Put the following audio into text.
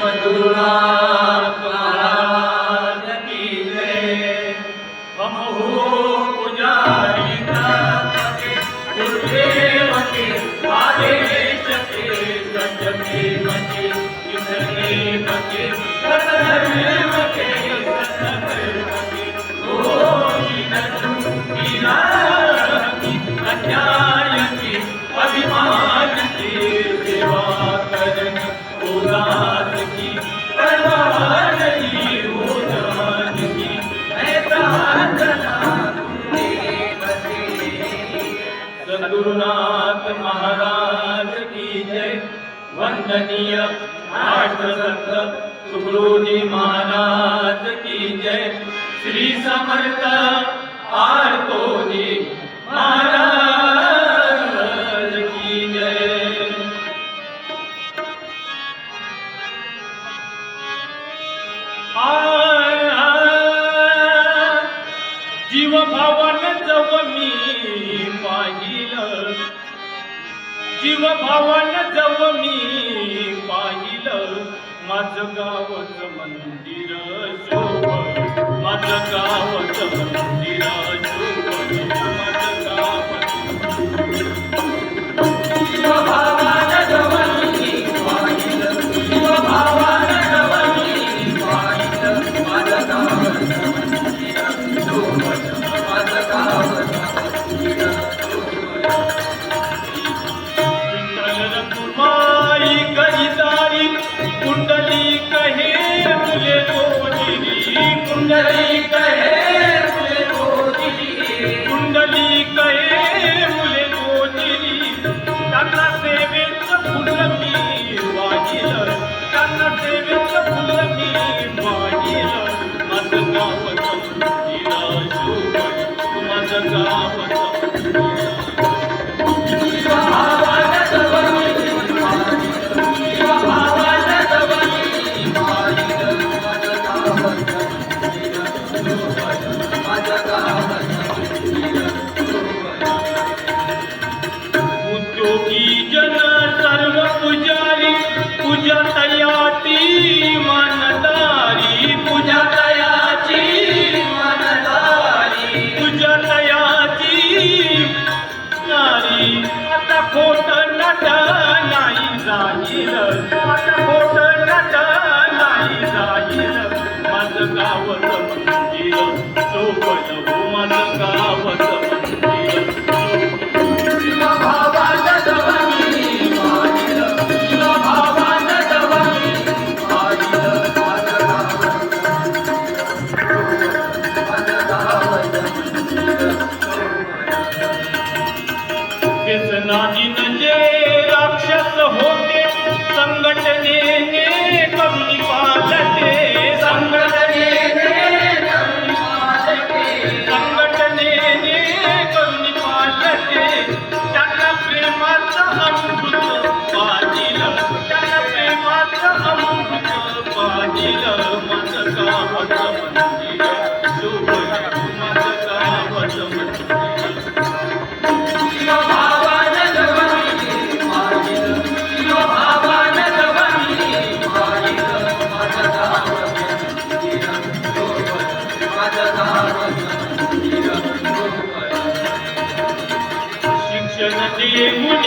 सद्गुरुनाथ महाराज की जय। हम हो पुजारी नाथ के, गुरुदेव के आदेश के, सत्य प्रेम के, युद्ध प्रेम के, सतधर्म के, सत्संग के, अन्याय की अभिमान की सेवा करन उदास की परवाह नहीं उदान की मैं प्रार्थना सद्गुरुनाथ महाराज की जय। वंदनीय राष्ट्रसंत सुखदेवजी महाराज की जय। श्री समर्थ आरतोजी महाराज की जय। जीव भावन जव मी पाहिलं, जीव भावन जव मी पाहिलं, माझं गावचं मंदिर शोभलं, माझं गावचं मंदिर शोभलं, माझं गावचं जीव भावन जव मी पाहिलं, जीव भावन जव मी पाहिलं, माझं गावचं मंदिर शोभलं, माझं गावचं मंदिर शोभलं। विठ्ठल रखुमाई करितारी कुंडली कहे मुले गोजिरी, कुंडली कहे मुले गोजिरी, कुंडली कहे मुले गोजिरी, त्यांना सेवेचं फुल मी वाहिलं, त्यांना सेवेचं फुल मी वाहिलं, माझं गावचं मंदिर शोभलं, माझं गावचं उद्योगी जन सर्व पुजारी, पूजा तयाची मानदारी, पूजा तयाची मानदारी, पूजा तयाची नारी। आता खोट नट नाही जाईल, आता खोट नट नाही जाईल, माझं गावचं मंदिर शोभलं, हो माझं गावचं मंदिर शोभलं। जीव भावानं जव मी पाहिलं, जीव भावानं जव मी पाहिलं, माझं गावचं मंदिर व्यसनाधीन जे राक्षस होते, संघटनेने कमी पालते, संघटनेने कमी पालते, संघटनेने कमी पालते, त्यांना प्रेमाचं अमृत पाहिलं, त्यांना प्रेमाचं अमृत पाहिलं, माझं गावचं मंदिर शोभलं, माझं गावचं मंदिर। जीव भावानं जव मी पाहिलं, जीव भावानं जव मी पाहिलं, माझं गावचं मंदिर शोभलं, माझं गावचं मंदिर शोभलं। शिक्षण देऊन